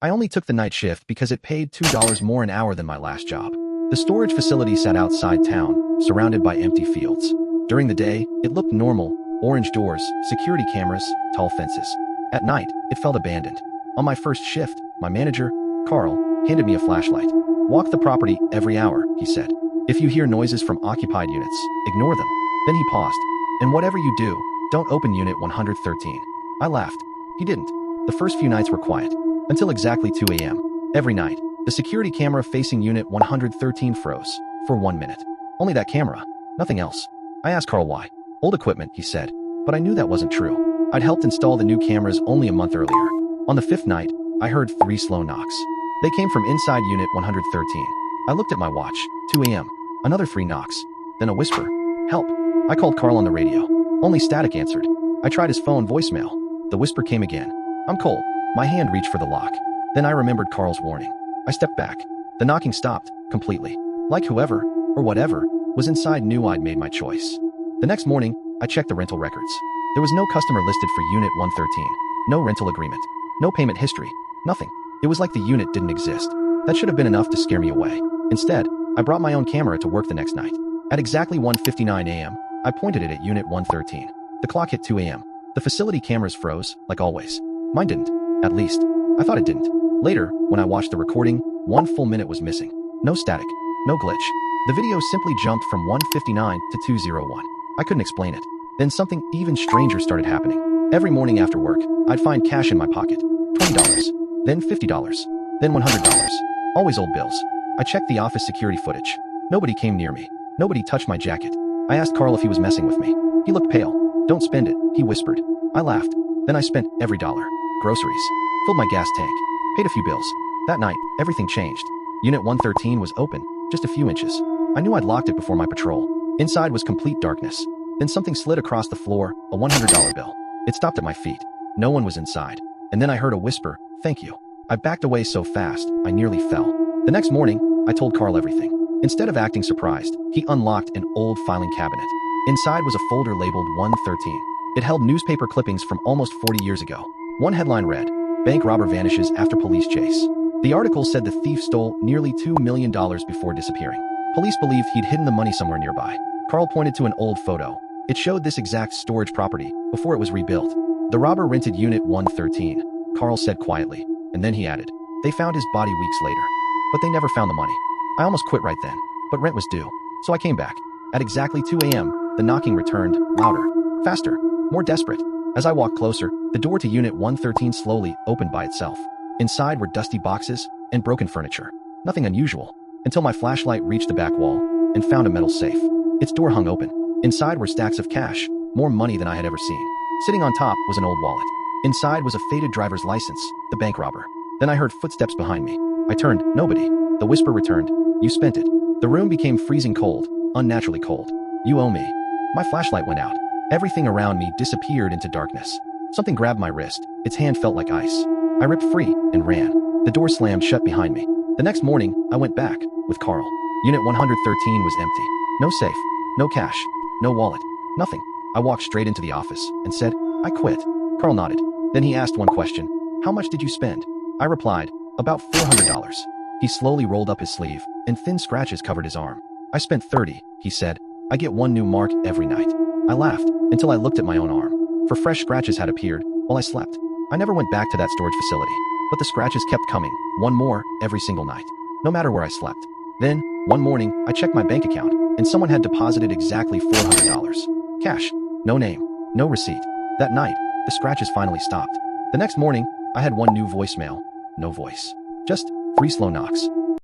I only took the night shift because it paid $2 more an hour than my last job. The storage facility sat outside town, surrounded by empty fields. During the day, it looked normal: orange doors, security cameras, tall fences. At night, it felt abandoned. On my first shift, my manager, Carl, handed me a flashlight. "Walk the property every hour," he said. "If you hear noises from occupied units, ignore them." Then he paused. "And whatever you do, don't open Unit 113. I laughed. He didn't. The first few nights were quiet. Until exactly 2 a.m. Every night, the security camera facing Unit 113 froze. For 1 minute. Only that camera. Nothing else. I asked Carl why. "Old equipment," he said. But I knew that wasn't true. I'd helped install the new cameras only a month earlier. On the 5th night, I heard 3 slow knocks. They came from inside Unit 113. I looked at my watch. 2 a.m. Another 3 knocks. Then a whisper. "Help." I called Carl on the radio. Only static answered. I tried his phone voicemail. The whisper came again. "I'm cold." My hand reached for the lock. Then I remembered Carl's warning. I stepped back. The knocking stopped, completely. Like whoever, or whatever, was inside knew I'd made my choice. The next morning, I checked the rental records. There was no customer listed for Unit 113. No rental agreement. No payment history. Nothing. It was like the unit didn't exist. That should have been enough to scare me away. Instead, I brought my own camera to work the next night. At exactly 1:59 a.m., I pointed it at Unit 113. The clock hit 2 a.m. The facility cameras froze, like always. Mine didn't. At least, I thought it didn't. Later, when I watched the recording, 1 full minute was missing. No static. No glitch. The video simply jumped from 1:59 to 2:01. I couldn't explain it. Then something even stranger started happening. Every morning after work, I'd find cash in my pocket. $20. Then $50. Then $100. Always old bills. I checked the office security footage. Nobody came near me. Nobody touched my jacket. I asked Carl if he was messing with me. He looked pale. "Don't spend it," he whispered. I laughed. Then I spent every dollar. Groceries. Filled my gas tank. Paid a few bills. That night, everything changed. Unit 113 was open, just a few inches. I knew I'd locked it before my patrol. Inside was complete darkness. Then something slid across the floor, a $100 bill. It stopped at my feet. No one was inside. And then I heard a whisper, "Thank you." I backed away so fast, I nearly fell. The next morning, I told Carl everything. Instead of acting surprised, he unlocked an old filing cabinet. Inside was a folder labeled 113. It held newspaper clippings from almost 40 years ago. One headline read, "Bank robber vanishes after police chase." The article said the thief stole nearly $2 million before disappearing. Police believed he'd hidden the money somewhere nearby. Carl pointed to an old photo. It showed this exact storage property before it was rebuilt. "The robber rented Unit 113, Carl said quietly, and then he added, "They found his body weeks later. But they never found the money." I almost quit right then, but rent was due, so I came back. At exactly 2 a.m., the knocking returned, louder, faster, more desperate. As I walked closer, the door to Unit 113 slowly opened by itself. Inside were dusty boxes and broken furniture. Nothing unusual, until my flashlight reached the back wall and found a metal safe. Its door hung open. Inside were stacks of cash, more money than I had ever seen. Sitting on top was an old wallet. Inside was a faded driver's license, the bank robber. Then I heard footsteps behind me. I turned, nobody. The whisper returned, "You spent it." The room became freezing cold, unnaturally cold. "You owe me." My flashlight went out. Everything around me disappeared into darkness. Something grabbed my wrist. Its hand felt like ice. I ripped free and ran. The door slammed shut behind me. The next morning, I went back, with Carl. Unit 113 was empty. No safe. No cash. No wallet. Nothing. I walked straight into the office and said, "I quit." Carl nodded. Then he asked one question. "How much did you spend?" I replied, "About $400. He slowly rolled up his sleeve, and thin scratches covered his arm. "I spent 30, he said. "I get one new mark every night." I laughed, until I looked at my own arm. For fresh scratches had appeared while I slept. I never went back to that storage facility, but the scratches kept coming, one more every single night, no matter where I slept. Then, one morning, I checked my bank account, and someone had deposited exactly $400. Cash. No name. No receipt. That night, the scratches finally stopped. The next morning, I had one new voicemail. No voice. Just 3 slow knocks.